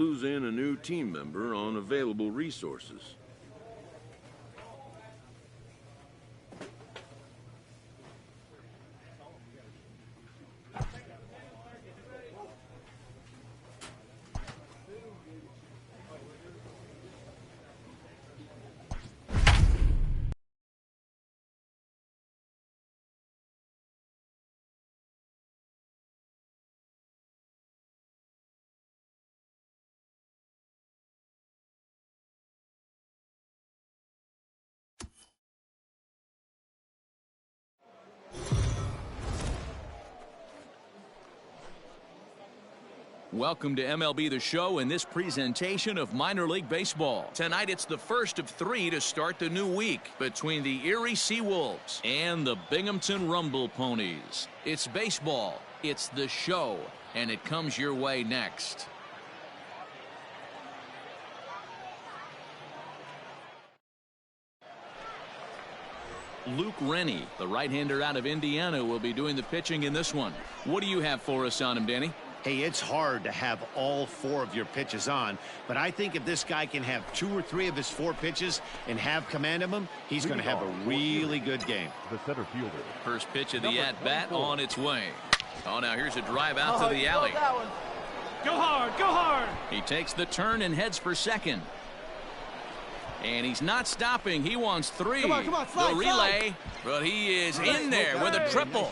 Clues in a new team member on available resources. Welcome to MLB The Show and this presentation of minor league baseball. Tonight it's the first of 3 to start the new week between the Erie Seawolves and the Binghamton Rumble Ponies. It's baseball, it's the show, and it comes your way next. Luke Rennie, the right-hander out of Indiana, will be doing the pitching in this one. What do you have for us on him, Danny? Hey, it's hard to have all 4 of your pitches on, but I think if this guy can have 2 or 3 of his 4 pitches and have command of them, he's going to have a really good game. The center fielder. First pitch of the at-bat on its way. Oh, now here's a drive out to the alley. Go hard, go hard. He takes the turn and heads for second. And he's not stopping. He wants 3. Come on, slide, the relay, but he is in there with a triple.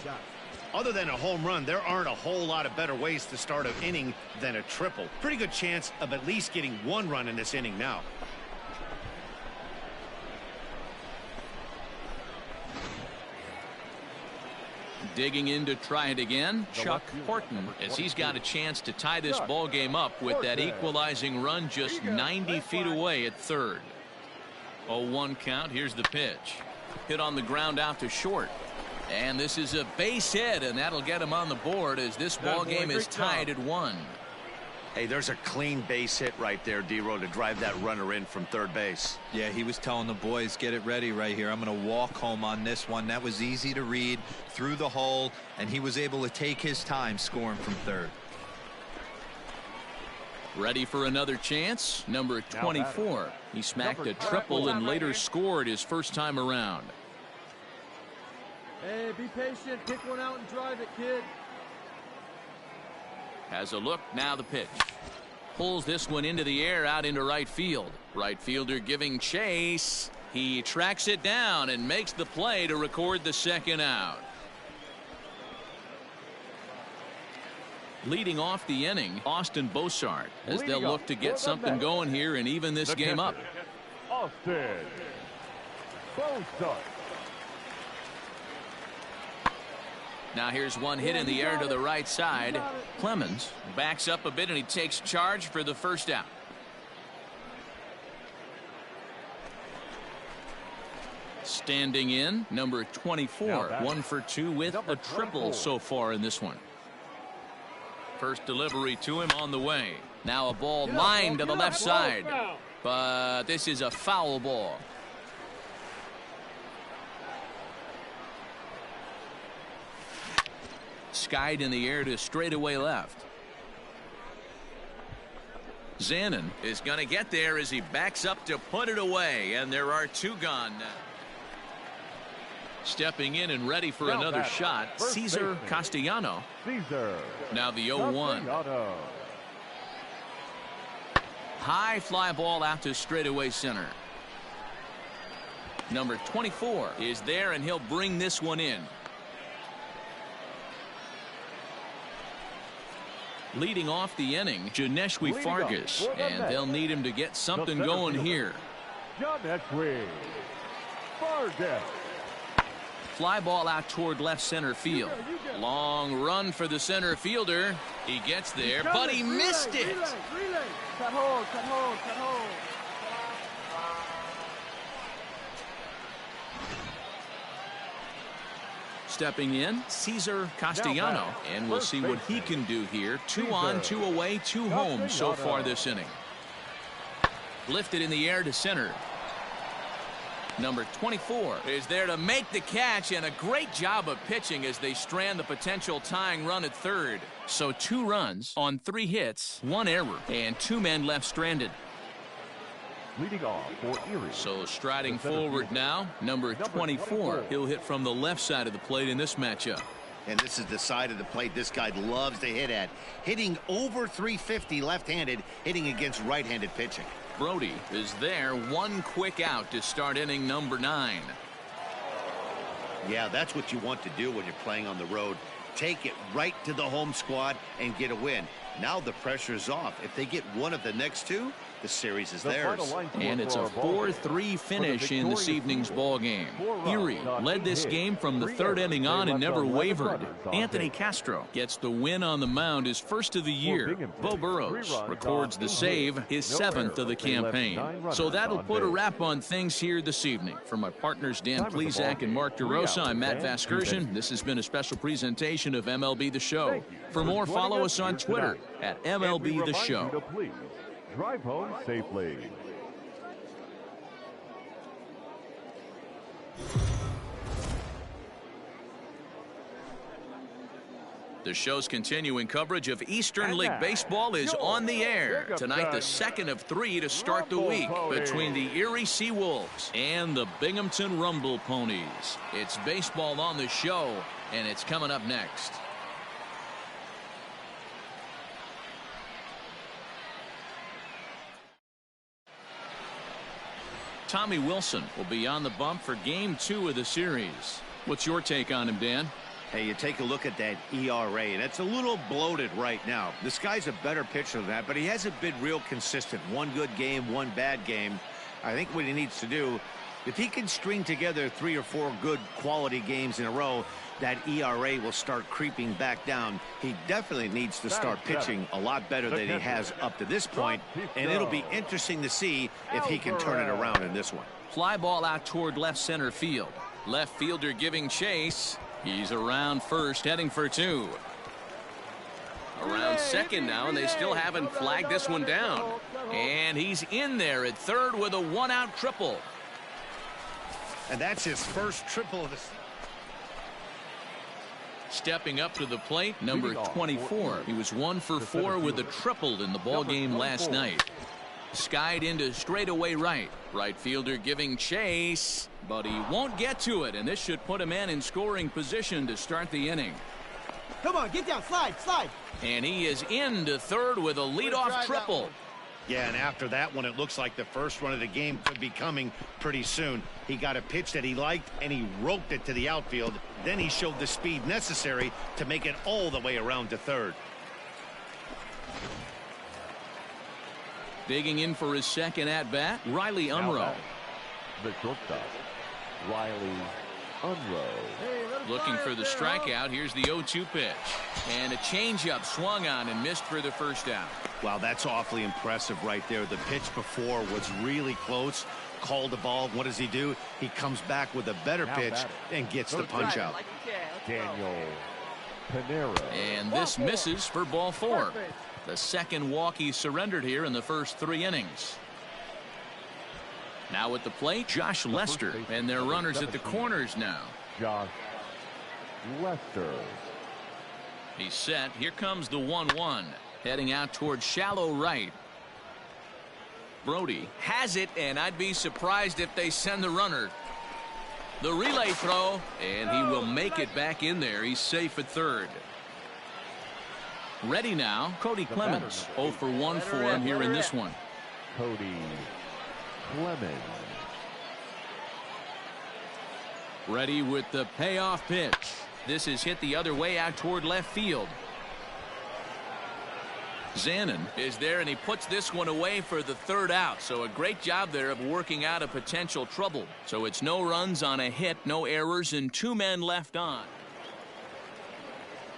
Other than a home run, there aren't a whole lot of better ways to start an inning than a triple. Pretty good chance of at least getting 1 run in this inning now. Digging in to try it again, Chuck Horton, as he's got a chance to tie this ball game up with that equalizing run just 90 feet away at third. 0-1 count. Here's the pitch. Hit on the ground out to short. And this is a base hit, and that'll get him on the board as this ball game is tied at 1. Hey, there's a clean base hit right there, D-Row, to drive that runner in from third base. Yeah, he was telling the boys, get it ready right here. I'm going to walk home on this one. That was easy to read through the hole, and he was able to take his time scoring from third. Ready for another chance. Number 24. He smacked a triple and later scored his first time around. Hey, be patient. Pick one out and drive it, kid. Has a look. Now the pitch. Pulls this one into the air out into right field. Right fielder giving chase. He tracks it down and makes the play to record the second out. Leading off the inning, Austin Bosart, as they'll look to get something going here and even this game up. Austin Bosart. Now here's one hit in the air to the right side. Clemens backs up a bit and he takes charge for the first out. Standing in, number 24, 1 for 2 with a triple so far in this one. First delivery to him on the way. Now a ball lined to the left side, but this is a foul ball. Skied in the air to straightaway left. Zanin is going to get there as he backs up to put it away, and there are 2 gone now. Stepping in and ready for another shot, Cesar Castellano. Now the 0-1. High fly ball out to straightaway center. Number 24 is there, and he'll bring this one in. Leading off the inning, Janeshwi Fargas, and they'll need him to get something going here. Janeshwi Fargas. Fly ball out toward left center field. Long run for the center fielder. He gets there, but he missed it. Cut hold. Stepping in, Cesar Castellano, and we'll see what he can do here. 2 on, 2 away, 2 home so far this inning. Lifted in the air to center. Number 24 is there to make the catch, and a great job of pitching as they strand the potential tying run at third. So 2 runs on 3 hits, 1 error, and 2 men left stranded. Leading off for Erie. So striding forward now, number 24. He'll hit from the left side of the plate in this matchup. And this is the side of the plate this guy loves to hit at. Hitting over 350 left-handed, hitting against right-handed pitching. Brody is there, 1 quick out to start inning number 9. Yeah, that's what you want to do when you're playing on the road. Take it right to the home squad and get a win. Now the pressure is off. If they get one of the next 2, the series is theirs. And it's a 4-3 finish in this evening's ball game. Erie led this game from the 3rd inning on and never wavered. Anthony Castro gets the win on the mound, his first of the year. Bo Burrows records the save, his 7th of the campaign. So that'll put a wrap on things here this evening. For my partners Dan Plesac and Mark DeRosa, I'm Matt Vasgersian. This has been a special presentation of MLB The Show. For more, follow us on Twitter at MLB The Show. Drive home safely. The show's continuing coverage of Eastern League Baseball is on the air. Tonight, the 2nd of 3 to start the week between the Erie Seawolves and the Binghamton Rumble Ponies. It's baseball on the show, and it's coming up next. Tommy Wilson will be on the bump for Game 2 of the series. What's your take on him, Dan? Hey, you take a look at that ERA, and it's a little bloated right now. This guy's a better pitcher than that, but he hasn't been real consistent. 1 good game, 1 bad game. I think what he needs to do, if he can string together 3 or 4 good quality games in a row, that ERA will start creeping back down. He definitely needs to start pitching a lot better than he has up to this point, and it'll be interesting to see if he can turn it around in this one. Fly ball out toward left center field. Left fielder giving chase. He's around first, heading for 2. Around second now, and they still haven't flagged this one down. And he's in there at third with a 1-out triple. And that's his first triple of the season. Stepping up to the plate, number 24. He was 1 for 4 with a triple in the ball game last night. Skied into straightaway right. Right fielder giving chase, but he won't get to it, and this should put a man in scoring position to start the inning. Come on, get down, slide. And he is into third with a leadoff triple. Yeah, and after that one, it looks like the first run of the game could be coming pretty soon. He got a pitch that he liked, and he roped it to the outfield. Then he showed the speed necessary to make it all the way around to third. Digging in for his second at-bat, Riley Unruh. The shortstop, Riley Unruh. Looking for the strikeout. Here's the 0-2 pitch. And a changeup swung on and missed for the first out. Wow, that's awfully impressive right there. The pitch before was really close. Called the ball. What does he do? He comes back with a better pitch and gets the punch out. Daniel Panera. And this misses for ball 4. The second walk he surrendered here in the first 3 innings. Now at the plate, Josh Lester, and their runners at the corners now. Josh Lester. He's set. Here comes the 1-1. Heading out towards shallow right. Brody has it, and I'd be surprised if they send the runner. The relay throw, and he will make it back in there. He's safe at third. Ready now, Cody Clemens. 0 for 1 for him here in this one. Cody Clemens. Ready with the payoff pitch. This is hit the other way out toward left field. Zanin is there, and he puts this one away for the 3rd out. So a great job there of working out a potential trouble. So it's no runs on a hit, no errors, and 2 men left on.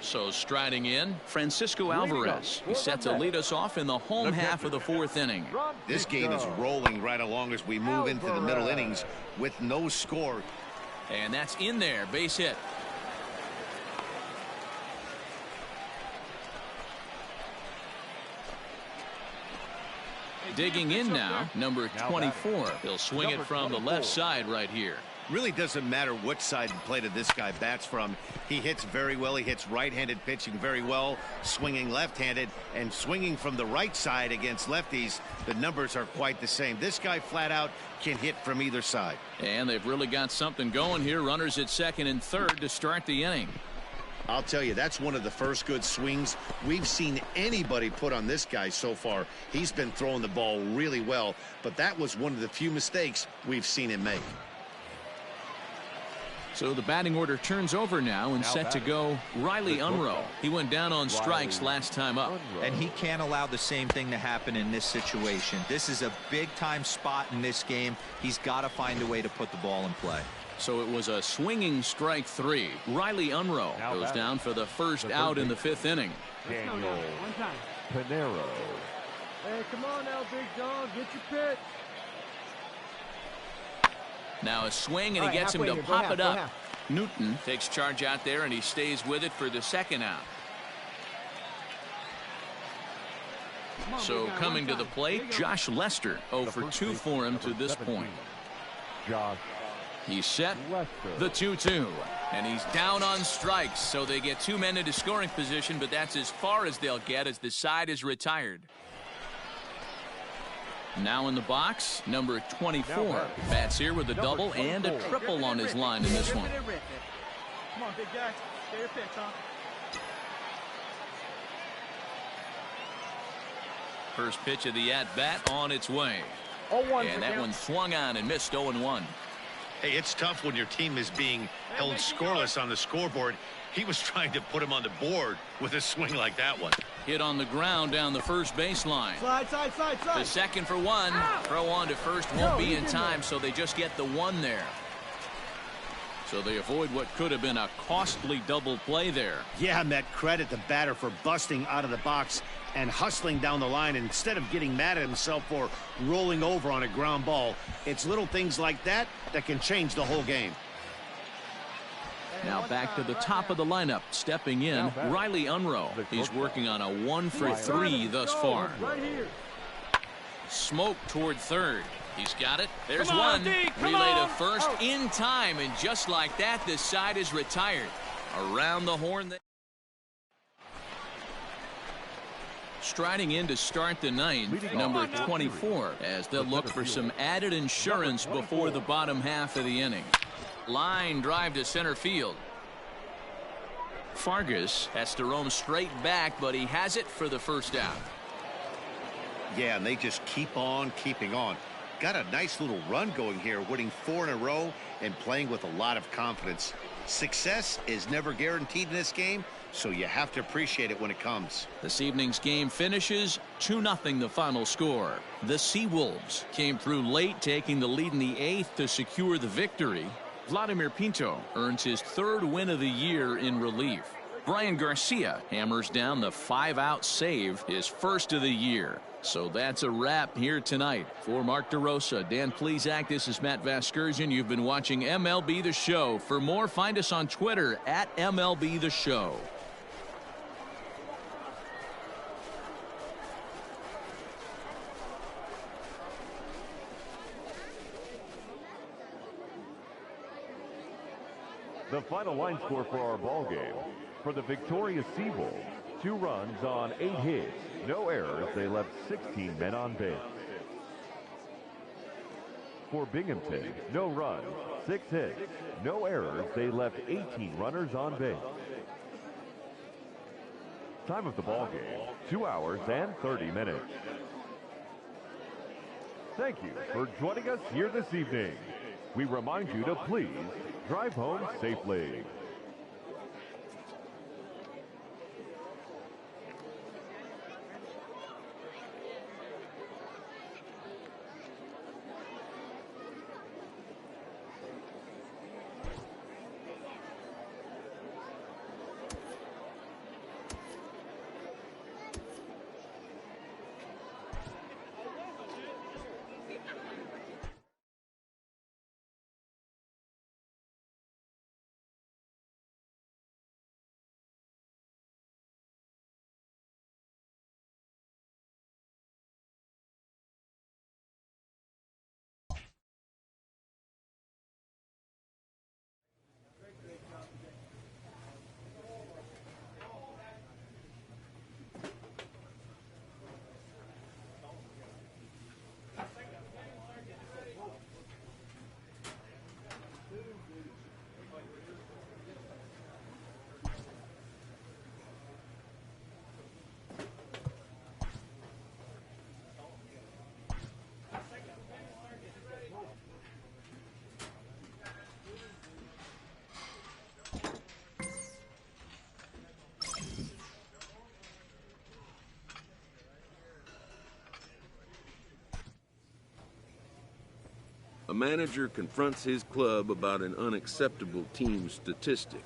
So striding in, Francisco Alvarez. He's set to lead us off in the home half of the 4th inning. This game is rolling right along as we move into the middle innings with no score. And that's in there, base hit. Digging in now, number 24. He'll swing it from the left side right here. Really doesn't matter what side of play that this guy bats from. He hits very well. He hits right-handed pitching very well, swinging left-handed, and swinging from the right side against lefties. The numbers are quite the same. This guy flat out can hit from either side. And they've really got something going here. Runners at second and third to start the inning. I'll tell you, that's one of the first good swings we've seen anybody put on this guy so far. He's been throwing the ball really well, but that was one of the few mistakes we've seen him make. So the batting order turns over now and set to go Riley Unruh. He went down on strikes last time up. And he can't allow the same thing to happen in this situation. This is a big-time spot in this game. He's got to find a way to put the ball in play. So it was a swinging strike three. Riley Unruh goes down for the first out in the fifth inning. Daniel Pinero. Hey, come on now, Big John. Get your pitch. Now a swing, and he gets him to pop it up. Newton takes charge out there, and he stays with it for the second out. So coming to the plate, Josh Lester. 0 for 2 for him to this point. Josh. He's set the 2-2, and he's down on strikes, so they get 2 men into scoring position, but that's as far as they'll get as the side is retired. Now in the box, number 24. Bats here with a double and a triple on his line in this one. Come on, big guy. Get your pitch, huh? First pitch of the at-bat on its way. And that one swung on and missed 0-1. Hey, it's tough when your team is being held scoreless on the scoreboard. He was trying to put him on the board with a swing like that one. Hit on the ground down the first baseline. Slide. The second for one. Throw on to first won't be in time, so they just get the one there. So they avoid what could have been a costly double play there. Yeah, Met, credit the batter for busting out of the box and hustling down the line instead of getting mad at himself for rolling over on a ground ball. It's little things like that that can change the whole game. Now back to the top of the lineup. Stepping in, Riley Unruh. He's working on a 1 for 3 thus far. Smoke toward third. He's got it. There's one. Relay to first in time, and just like that, this side is retired. Around the horn. Striding in to start the ninth, number 24, as they'll look for some added insurance before the bottom half of the inning. Line drive to center field. Fargas has to roam straight back, but he has it for the first out. Yeah, and they just keep on keeping on. Got a nice little run going here, winning 4 in a row and playing with a lot of confidence. Success is never guaranteed in this game, so you have to appreciate it when it comes. This evening's game finishes 2-0 the final score. The Seawolves came through late, taking the lead in the 8th to secure the victory. Vladimir Pinto earns his 3rd win of the year in relief. Brian Garcia hammers down the 5-out save, his 1st of the year. So that's a wrap here tonight. For Mark DeRosa, Dan Plesac, this is Matt Vasgersian. You've been watching MLB The Show. For more, find us on Twitter at MLB The Show. The final line score for our ball game. For the victorious Seawolves, 2 runs on 8 hits, no errors. They left 16 men on base. For Binghamton, no runs, 6 hits, no errors. They left 18 runners on base. Time of the ball game, 2 hours and 30 minutes. Thank you for joining us here this evening. We remind you to please drive home safely. A manager confronts his club about an unacceptable team statistic.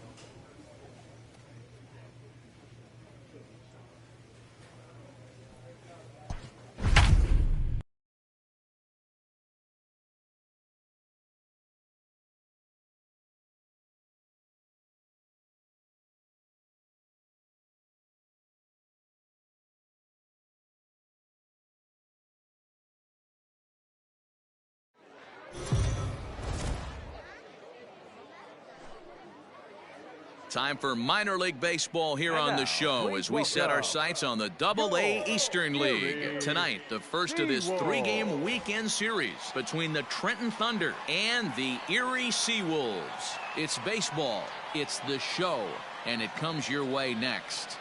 Time for minor league baseball here on the show as we set our sights on the Double-A Eastern League. Tonight, the first of this 3-game weekend series between the Trenton Thunder and the Erie Seawolves. It's baseball, it's the show, and it comes your way next.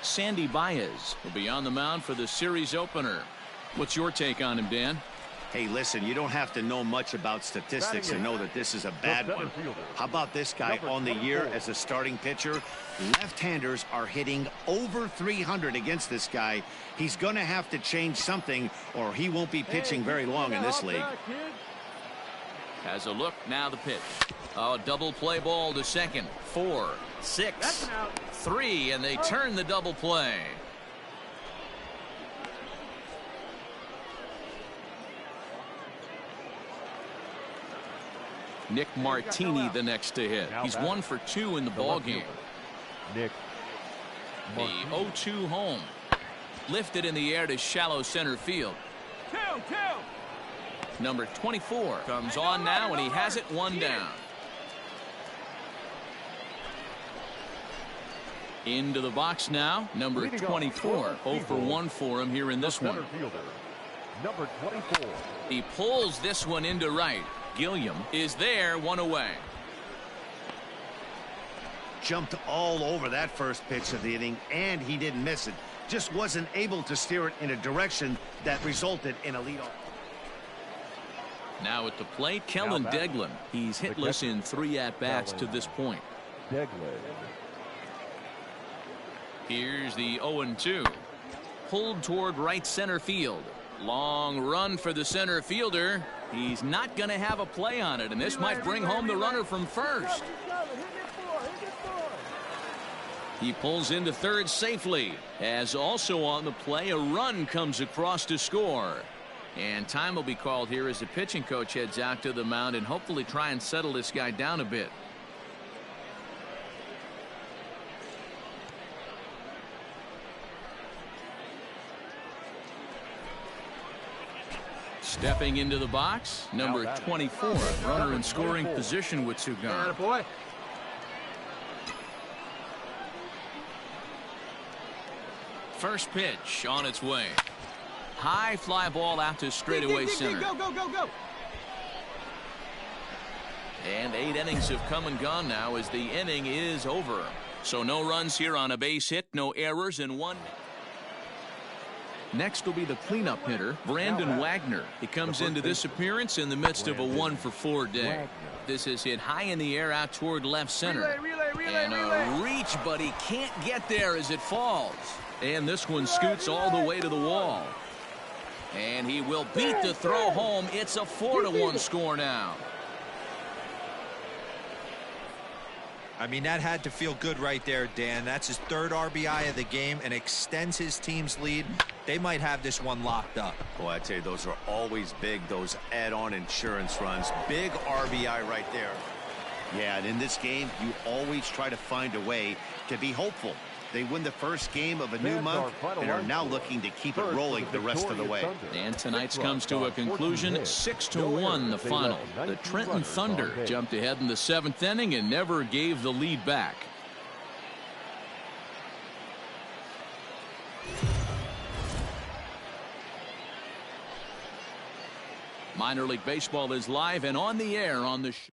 Sandy Baez will be on the mound for the series opener. What's your take on him, Dan? Hey, listen, you don't have to know much about statistics to know that this is a bad one. How about this guy on the year as a starting pitcher? Left-handers are hitting over 300 against this guy. He's going to have to change something or he won't be pitching very long in this league. Has a look, now the pitch. Oh, double play ball to second. 4, 6, 3, and they turn the double play. Nick Martini the next to hit. He's 1 for 2 in the ball game. Nick the 0-2 home. Lifted in the air to shallow center field. Number 24 comes on now, and he has it 1 down. Into the box now, number 24. 0 for 1 for him here in this one. Number 24. He pulls this one into right. Gilliam is there, 1 away. Jumped all over that first pitch of the inning, and he didn't miss it. Just wasn't able to steer it in a direction that resulted in a leadoff. Now at the plate, Kellen Deglin. He's hitless in 3 at-bats to this point. Deglin. Here's the 0-2. Pulled toward right center field. Long run for the center fielder. He's not going to have a play on it, and this might bring home the runner from first. He pulls into third safely, as also on the play a run comes across to score. And time will be called here as the pitching coach heads out to the mound and hopefully try and settle this guy down a bit. Stepping into the box, number 24, runner in scoring position with 2 gone. First pitch on its way. High fly ball out to straightaway center. Go, go, go, go. And 8 innings have come and gone now as the inning is over. So no runs here on a base hit, no errors, and 1. Next will be the cleanup hitter, Brandon Wagner. He comes into this appearance in the midst of a 1 for 4 day. This is hit high in the air out toward left center. And a reach, but he can't get there as it falls. And this one scoots all the way to the wall. And he will beat the throw home. It's a 4-1 score now. I mean, that had to feel good right there, Dan. That's his 3rd RBI of the game and extends his team's lead. They might have this one locked up. Boy, I tell you, those are always big, those add-on insurance runs. Big RBI right there. Yeah, and in this game, you always try to find a way to be hopeful. They win the first game of a new month and are now looking to keep it rolling the rest of the way. And tonight's comes to a conclusion, 6-1 the final. The Trenton Thunder jumped ahead in the 7th inning and never gave the lead back. Minor League Baseball is live and on the air on the show.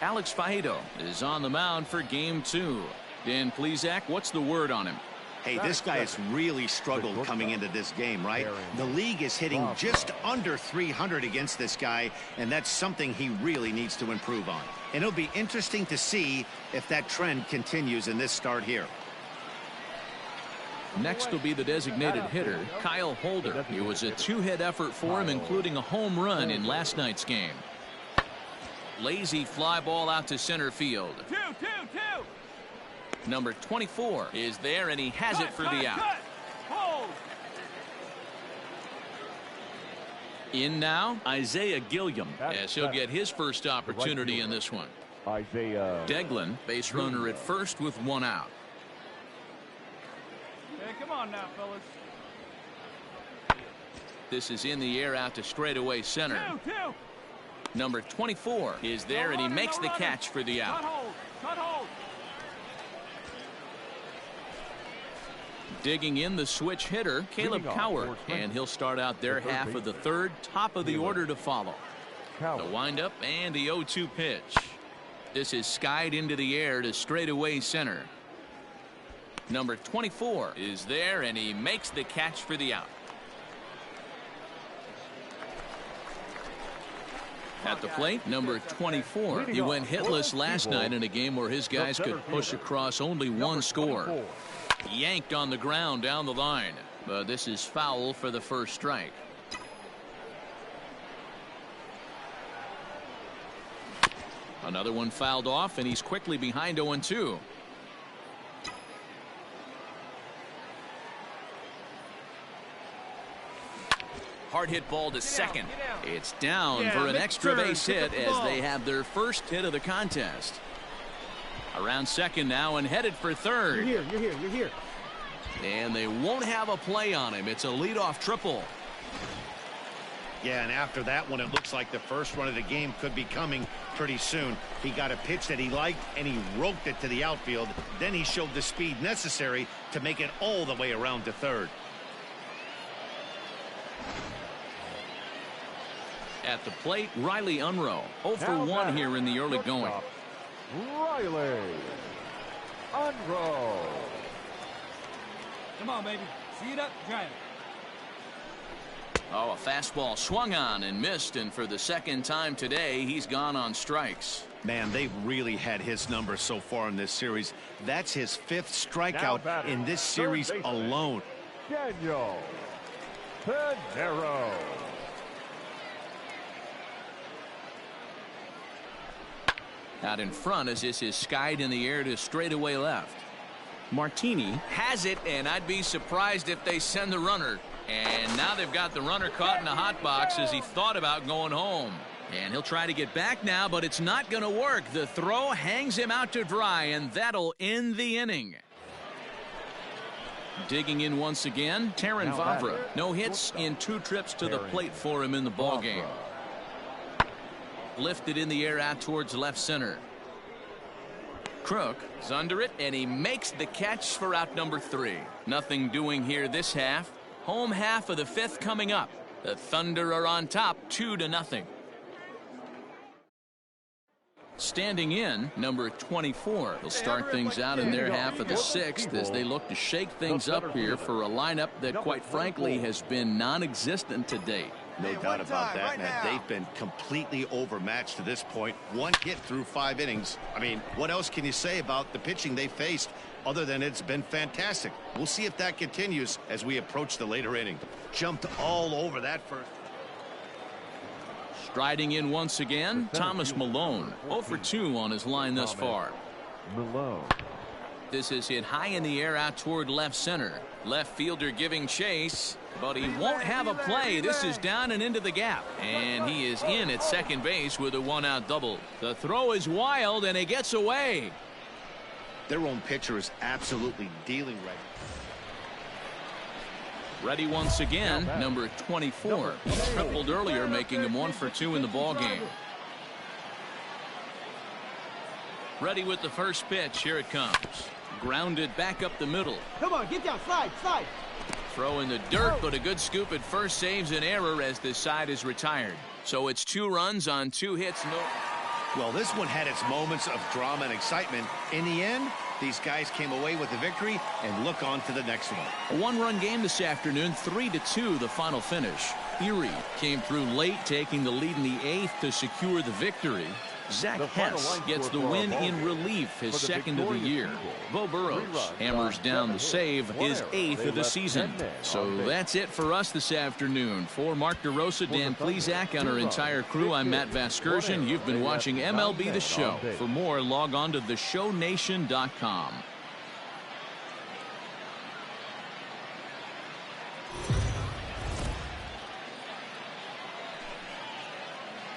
Alex Faedo is on the mound for game 2. Dan Plesac, what's the word on him? Hey, this guy has really struggled coming into this game, right? The league is hitting just under 300 against this guy, and that's something he really needs to improve on. And it'll be interesting to see if that trend continues in this start here. Next will be the designated hitter, Kyle Holder. It was a two-hit effort for him, including a home run in last night's game. Lazy fly ball out to center field. Number 24 is there, and he has it for the out. In now, Isaiah Gilliam, as he'll get his first opportunity in this one. Deglin, base runner at first with one out. Hey, come on now, fellas. This is in the air out to straightaway center. Number 24 is there, and he makes the catch for the out. Cut hold. Digging in the switch hitter, Caleb Coward, and he'll start out their half of the third, top of the order to follow. The windup and the 0-2 pitch. This is skied into the air to straightaway center. Number 24 is there, and he makes the catch for the out. At the plate, number 24. He went hitless last night in a game where his guys could push across only one score. Yanked on the ground down the line, but this is foul for the first strike. Another one fouled off, and he's quickly behind 0-2. Hard hit ball to second. It's down for an extra base hit as they have their first hit of the contest. Around second now and headed for third. You're here. And they won't have a play on him. It's a leadoff triple. Yeah, and after that one, it looks like the first run of the game could be coming pretty soon. He got a pitch that he liked, and he roped it to the outfield. Then he showed the speed necessary to make it all the way around to third. At the plate, Riley Unruh. 0 for 1 here in the early going. Riley Unruh. Come on, baby. See it up, drive it. Oh, a fastball swung on and missed, and for the second time today, he's gone on strikes. Man, they've really had his number so far in this series. That's his 5th strikeout in this series alone. Daniel Pinero. Out in front as this is skied in the air to straightaway left. Martini has it, and I'd be surprised if they send the runner. And now they've got the runner caught in the hot box as he thought about going home. And he'll try to get back now, but it's not going to work. The throw hangs him out to dry, and that'll end the inning. Digging in once again, Taron Vavra. No hits in 2 trips to the plate for him in the ballgame. Lifted in the air out towards left center. Crook is under it, and he makes the catch for out number 3. Nothing doing here this half. Home half of the 5th coming up. The Thunder are on top 2-0. Standing in, number 24. They'll start things out in their half of the 6th as they look to shake things up here for a lineup that, quite frankly, has been non-existent to date. No doubt about that, man. They've been completely overmatched to this point. 1 hit through 5 innings. I mean, what else can you say about the pitching they faced other than it's been fantastic? We'll see if that continues as we approach the later inning. Jumped all over that first. Striding in once again, Thomas Malone. 0 for 2 on his line thus far. Malone. This is hit high in the air out toward left center. Left fielder giving chase, but he won't have a play. This is down and into the gap, and he is in at second base with a 1-out double. The throw is wild, and it gets away. Their own pitcher is absolutely dealing right. Ready once again, number 24. He tripled earlier, making him 1 for 2 in the ballgame. Ready with the first pitch. Here it comes. Grounded back up the middle. Come on, get down, slide. Throw in the dirt, but a good scoop at first saves an error as this side is retired. So it's 2 runs on 2 hits. Well, this one had its moments of drama and excitement. In the end, these guys came away with the victory and look on to the next one. A 1-run game this afternoon, 3-2 the final finish. Erie came through late, taking the lead in the 8th to secure the victory. Zach Hess gets the win in relief, his second of the year. Bo Burrows hammers down the save, his 8th of the season. So that's it for us this afternoon. For Mark DeRosa, Dan Plesac, and our entire crew, I'm Matt Vasgersian. You've been watching MLB The Show. For more, log on to theshownation.com.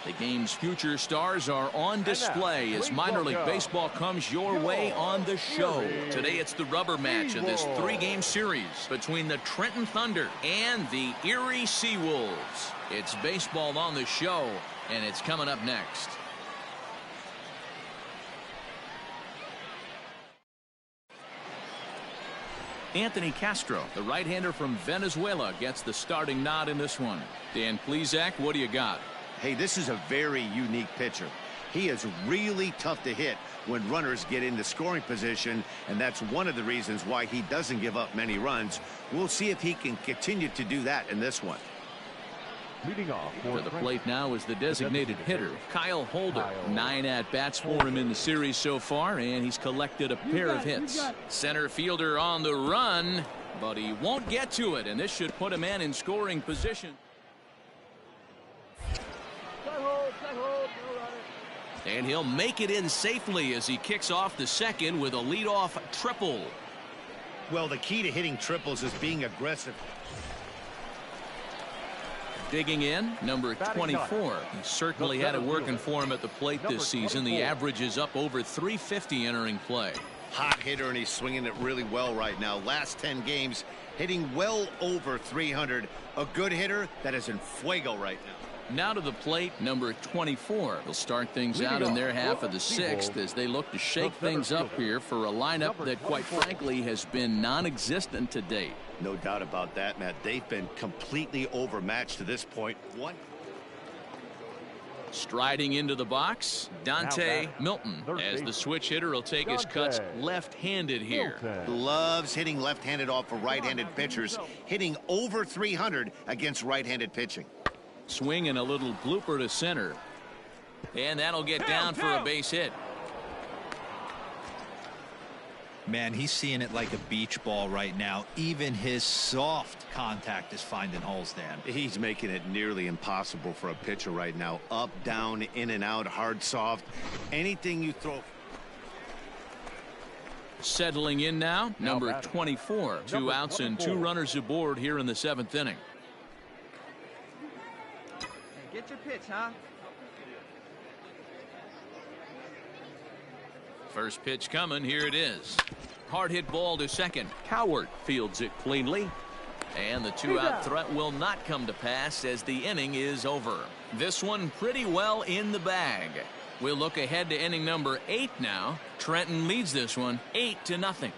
The game's future stars are on display as minor league baseball comes your way on The Show. Today it's the rubber match of this 3-game series between the Trenton Thunder and the Erie Seawolves. It's baseball on The Show, and it's coming up next. Anthony Castro, the right-hander from Venezuela, gets the starting nod in this one. Dan Plesac, what do you got? Hey, this is a very unique pitcher. He is really tough to hit when runners get into scoring position, and that's one of the reasons why he doesn't give up many runs. We'll see if he can continue to do that in this one. Leading off to the plate now is the designated hitter, Kyle Holder. 9 at-bats for him in the series so far, and he's collected a pair of hits. Center fielder on the run, but he won't get to it, and this should put a man in scoring position. And he'll make it in safely as he kicks off the second with a leadoff triple. Well, the key to hitting triples is being aggressive. Digging in, number 24. He certainly had it working for him at the plate this season. The average is up over 350 entering play. Hot hitter, and he's swinging it really well right now. Last 10 games, hitting well over 300. A good hitter that is in fuego right now. Now to the plate, number 24. They'll start things out in their half of the 6th as they look to shake things up here for a lineup that, quite frankly, has been non-existent to date. No doubt about that, Matt. They've been completely overmatched to this point. Striding into the box, Dante Milton, as the switch hitter will take his cuts left-handed here. Loves hitting left-handed off of right-handed pitchers, hitting over 300 against right-handed pitching. Swing and a little blooper to center. And that'll get down for a base hit. Man, he's seeing it like a beach ball right now. Even his soft contact is finding holes, Dan. He's making it nearly impossible for a pitcher right now. Up, down, in and out, hard, soft. Anything you throw. Settling in now, number 24. 2 outs and 2 runners aboard here in the 7th inning. Get your pitch, huh? First pitch coming. Here it is. Hard hit ball to second. Cowart fields it cleanly. And the 2-out threat will not come to pass as the inning is over. This one pretty well in the bag. We'll look ahead to inning number 8 now. Trenton leads this one 8-0.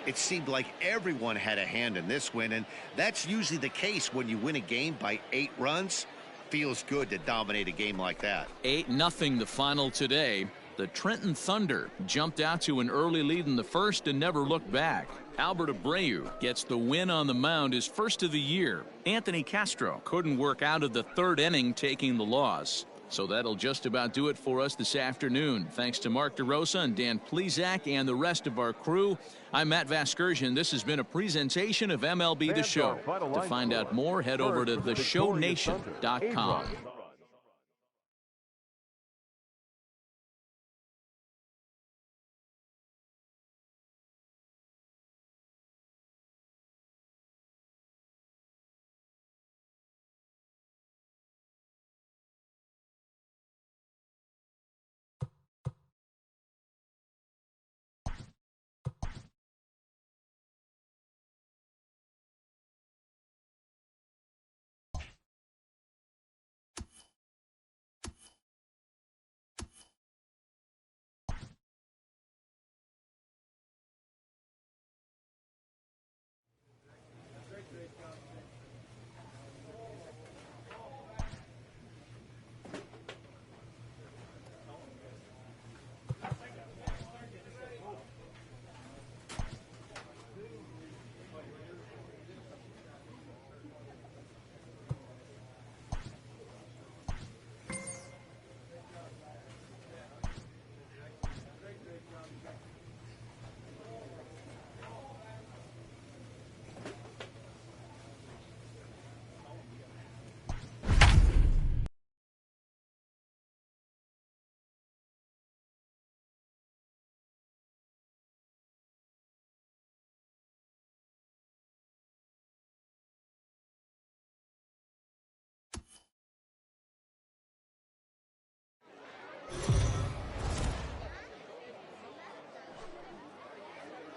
It seemed like everyone had a hand in this win, and that's usually the case when you win a game by 8 runs. Feels good to dominate a game like that. 8-0 the final today. The Trenton Thunder jumped out to an early lead in the first and never looked back. Albert Abreu gets the win on the mound, his first of the year. Anthony Castro couldn't work out of the 3rd inning, taking the loss. So that'll just about do it for us this afternoon. Thanks to Mark DeRosa and Dan Plesac and the rest of our crew. I'm Matt Vasgersian. This has been a presentation of MLB The Show. To find out more, head over to theshownation.com.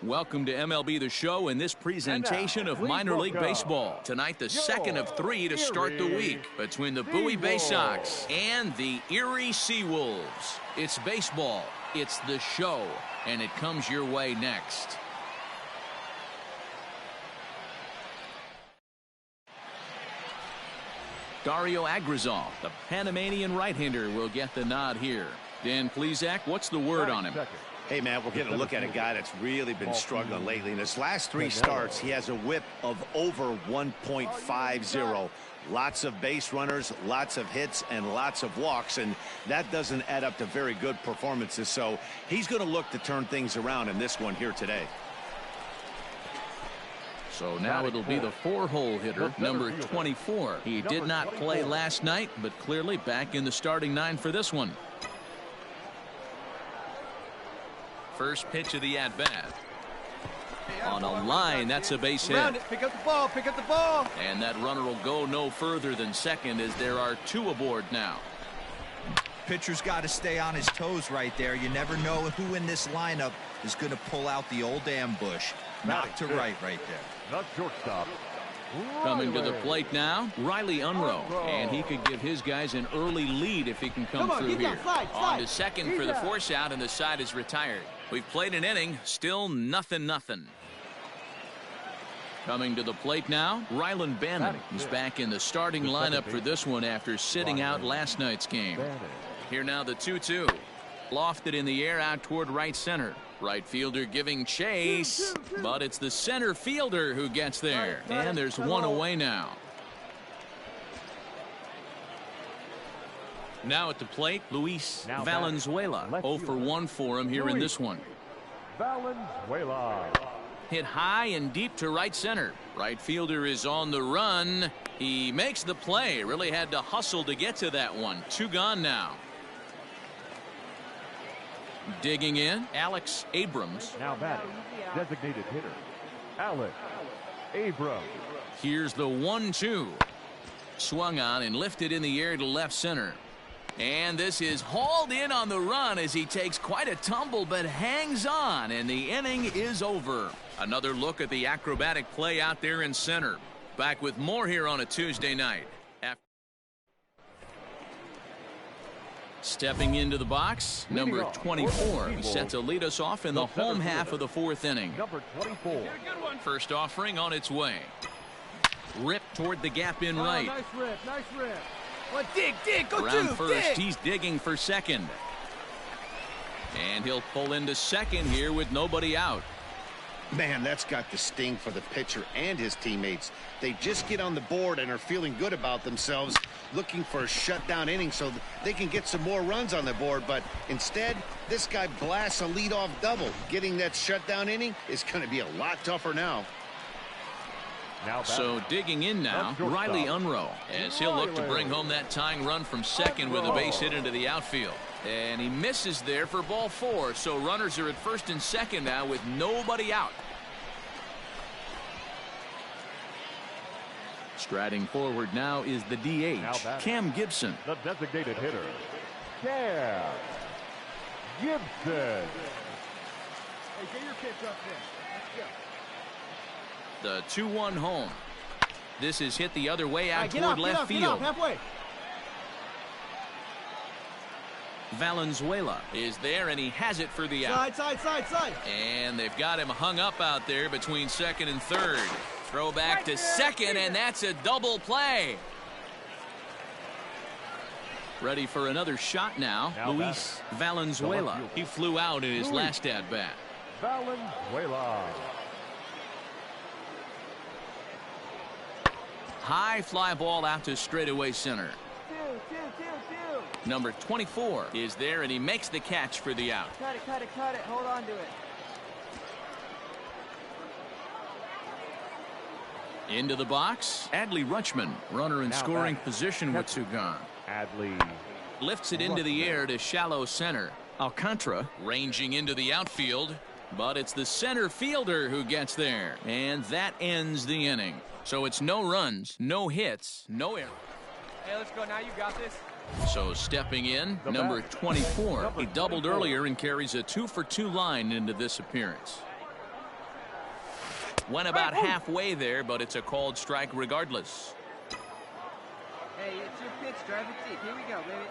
Welcome to MLB The Show and this presentation of minor league baseball. Tonight, the second of 3 to start the week between the Bowie Bay Sox and the Erie Seawolves. It's baseball, it's the show, and it comes your way next. Dario Agrizal, the Panamanian right-hander, will get the nod here. Dan Plesac, what's the word on him? Hey, man, we're getting a look at a guy that's really been struggling lately. In his last 3 starts, he has a whip of over 1.50. Lots of base runners, lots of hits, and lots of walks, and that doesn't add up to very good performances. So he's going to look to turn things around in this one here today. So now it'll be the 4-hole hitter, number 24. He did not play last night, but clearly back in the starting 9 for this one. First pitch of the at-bat. On a line, that's a base hit. Pick up the ball, pick up the ball. And that runner will go no further than second as there are 2 aboard now. Pitcher's got to stay on his toes right there. You never know who in this lineup is going to pull out the old ambush. Knock to right there. Not shortstop. Coming to the plate now, Riley Unruh, and he could give his guys an early lead if he can come through here. On to second for the force out, and the side is retired. We've played an inning, still nothing. Coming to the plate now, Rylan Bannon. He's back in the starting lineup for this one after sitting out last night's game. Here now the 2-2. Lofted in the air out toward right center. Right fielder giving chase, but it's the center fielder who gets there. And there's 1 away now. Now at the plate, Luis Valenzuela. 0 for 1 for him here in this one. Valenzuela. Hit high and deep to right center. Right fielder is on the run. He makes the play. Really had to hustle to get to that one. 2 gone now. Digging in, Alex Abrams. Now batting, designated hitter, Alex Abrams. Here's the 1-2. Swung on and lifted in the air to left center. And this is hauled in on the run as he takes quite a tumble but hangs on, and the inning is over. Another look at the acrobatic play out there in center. Back with more here on a Tuesday night. Stepping into the box, number 24. He's set to lead us off in the home half of the 4th inning. Number 24. First offering on its way. Ripped toward the gap in right. Nice rip, nice rip. Well, dig, go Around to first, dig. he's digging for second. And he'll pull into second here with nobody out. Man, that's got the sting for the pitcher and his teammates. They just get on the board and are feeling good about themselves, looking for a shutdown inning so they can get some more runs on the board. But instead, this guy blasts a leadoff double. Getting that shutdown inning is going to be a lot tougher now. So digging in now, Riley Unruh, as he'll look to bring home that tying run from second with a base hit into the outfield. And he misses there for ball 4. So runners are at first and second now with nobody out. Striding forward now is the DH, Cam Gibson. The designated hitter, Cam Gibson. Hey, get your pitch up there. Let's go. The 2-1 home. This is hit the other way out toward left field. Halfway. Valenzuela is there, and he has it for the out. Side. And they've got him hung up out there between second and third. Throw back to second, and that's a double play. Ready for another shot now, Luis Valenzuela. He flew out in his last at-bat. Valenzuela. High fly ball out to straightaway center. Two. Number 24 is there, and he makes the catch for the out. Cut it. Hold on to it. Into the box, Adley Rutschman, runner in scoring position with 2 gone. Adley Lifts it into the air to shallow center. Alcantara ranging into the outfield, but it's the center fielder who gets there, and that ends the inning. So it's no runs, no hits, no errors. Hey, let's go now. You got this. So stepping in, number 24. He doubled earlier and carries a 2-for-2 line into this appearance. Went about halfway there, but it's a called strike regardless. Hey, it's your pitch. Drive it deep. Here we go, baby.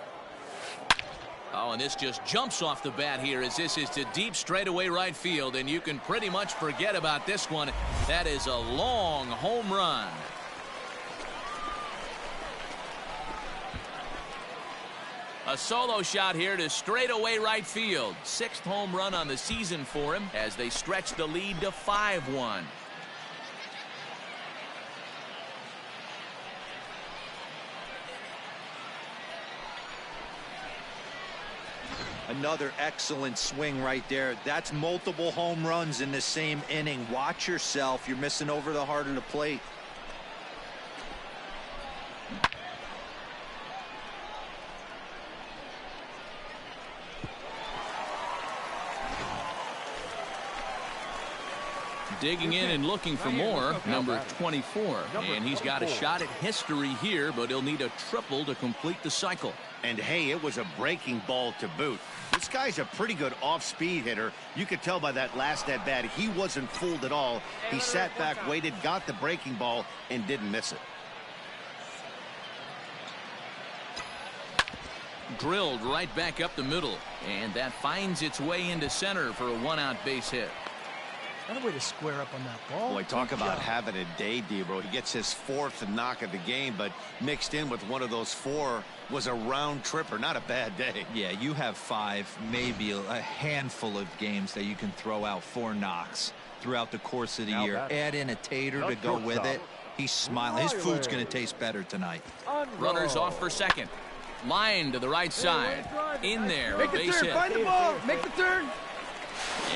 Oh, and this just jumps off the bat here as this is to deep straightaway right field, and you can pretty much forget about this one. That is a long home run. A solo shot here to straightaway right field. 6th home run on the season for him as they stretch the lead to 5-1. Another excellent swing right there. That's multiple home runs in the same inning. Watch yourself. You're missing over the heart of the plate. Digging in and looking for more, number 24. And he's got a shot at history here, but he'll need a triple to complete the cycle. And hey, it was a breaking ball to boot. This guy's a pretty good off-speed hitter. You could tell by that last at bat he wasn't fooled at all. He sat back, waited, got the breaking ball, and didn't miss it. Drilled right back up the middle, and that finds its way into center for a 1-out base hit. Another way to square up on that ball. Boy, talk about having a day, Debro. He gets his 4th knock of the game, but mixed in with one of those 4 was a round tripper. Not a bad day. Yeah, you have 5, maybe a handful of games that you can throw out 4 knocks throughout the course of the year. Add in a tater to go with it. He's smiling. His food's going to taste better tonight. Runners off for second. Line to the right side. In there, a base hit. Find the ball. Make the turn.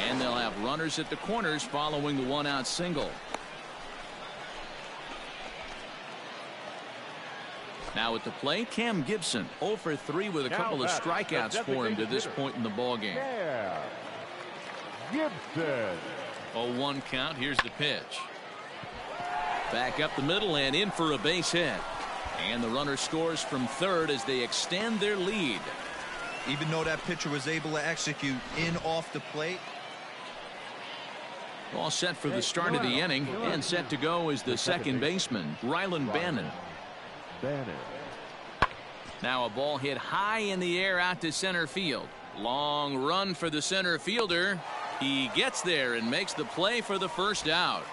And they'll have runners at the corners following the 1-out single. Now at the plate, Cam Gibson, 0 for 3 with a couple of strikeouts for him to this point in the ballgame. Yeah. Gibson. 0-1 count. Here's the pitch. Back up the middle and in for a base hit. And the runner scores from third as they extend their lead. Even though that pitcher was able to execute in off the plate. All set for the start of the inning, and set to go is the second baseman, Rylan Bannon. Now a ball hit high in the air out to center field. Long run for the center fielder. He gets there and makes the play for the first out.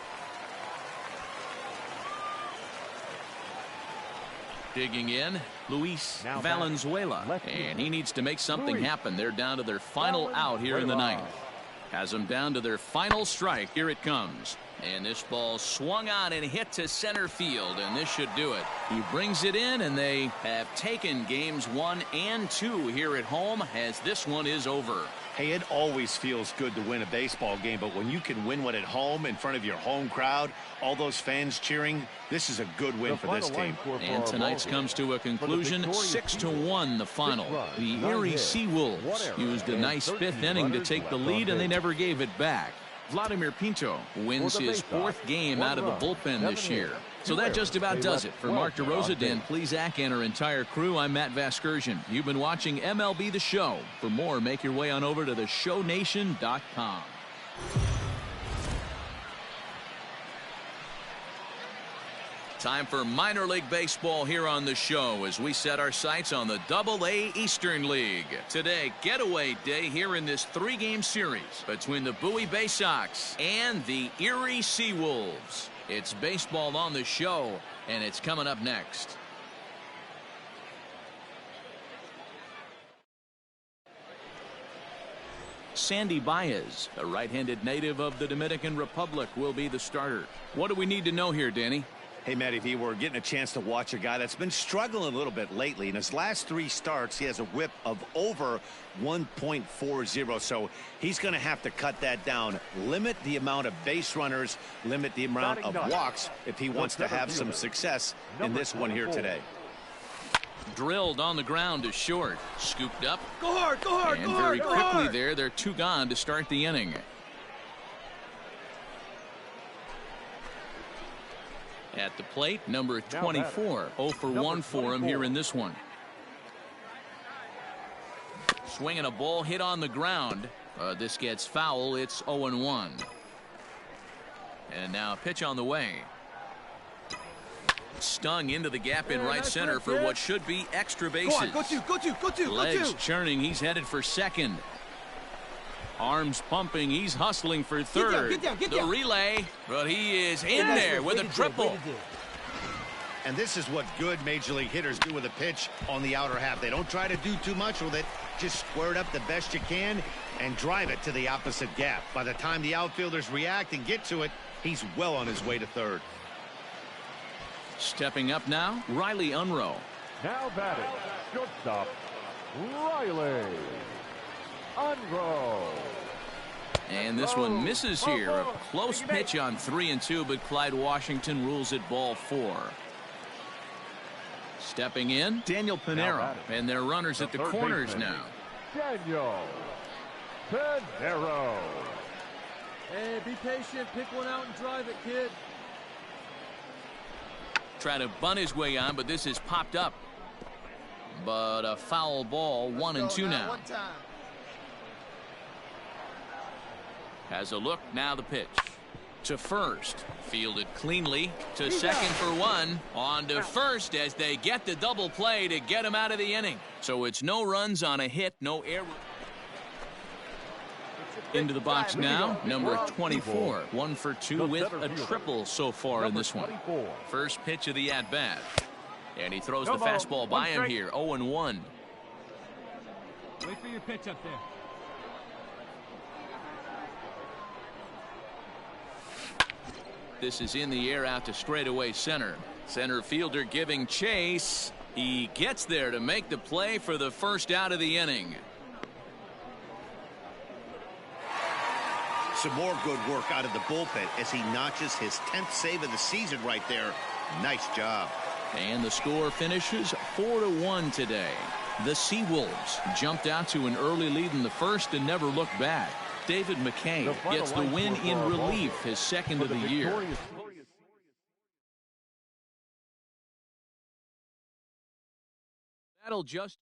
Digging in, Luis Valenzuela, and he needs to make something happen. They're down to their final out here in the ninth. Has them down to their final strike. Here it comes. And this ball swung on and hit to center field, and this should do it. He brings it in, and they have taken games 1 and 2 here at home as this one is over. Hey, it always feels good to win a baseball game, but when you can win one at home in front of your home crowd, all those fans cheering, this is a good win for this team. And tonight's comes to a conclusion, 6-1 the final. The Erie Seawolves used a nice 5th inning to take the lead, and they never gave it back. Vladimir Pinto wins his 4th game out of the bullpen this year. So that just about does it. For Mark DeRosa, Dan Plesac, and our entire crew, I'm Matt Vasgersian. You've been watching MLB The Show. For more, make your way on over to theshownation.com. Time for minor league baseball here on the show as we set our sights on the Double-A Eastern League. Today, getaway day here in this 3-game series between the Bowie Bay Sox and the Erie Seawolves. It's baseball on the show, and it's coming up next. Sandy Baez, a right-handed native of the Dominican Republic, will be the starter. What do we need to know here, Danny? Hey, Matty V, we're getting a chance to watch a guy that's been struggling a little bit lately. In his last 3 starts, he has a whip of over 1.40, so he's going to have to cut that down. Limit the amount of base runners, limit the amount of walks if he wants to have some success in this one here today. Drilled on the ground to short. Scooped up. Go hard, go hard, and go hard, very go quickly hard. there, they're 2 gone to start the inning. At the plate, number 24, 0 for 1 for him here in this one. Swinging a ball hit on the ground. This gets foul. It's 0-1. And now a pitch on the way. Stung into the gap in right center for what should be extra bases. Legs churning. He's headed for second. Arms pumping. He's hustling for third. Get the down. relay, but he is in there with a triple. And this is what good major league hitters do with a pitch on the outer half. They don't try to do too much with it. Just square it up the best you can and drive it to the opposite gap. By the time the outfielders react and get to it, he's well on his way to third. Stepping up now, Riley Unruh. Now batting, shortstop, Riley Unruh. And this one misses here. A close pitch on 3-2, but Clyde Washington rules it ball 4. Stepping in, Daniel Pinero. And their runners at the corners now. Daniel Pinero. Hey, be patient. Pick one out and drive it, kid. Try to bunt his way on, but this is popped up. But a foul ball, 1-2 now. Has a look, now the pitch. To first, fielded cleanly. To second for 1. On to first as they get the double play to get him out of the inning. So it's no runs on a hit, no error. Into the box now, number 24. 1 for 2 with a triple so far in this one. First pitch of the at-bat. And he throws the fastball by him here, 0-1. Wait for your pitch up there. This is in the air out to straightaway center. Center fielder giving chase. He gets there to make the play for the first out of the inning. Some more good work out of the bullpen as he notches his 10th save of the season right there. Nice job. And the score finishes 4-1 today. The Seawolves jumped out to an early lead in the first and never looked back. David McKay gets the win in relief, his second of the year. That'll just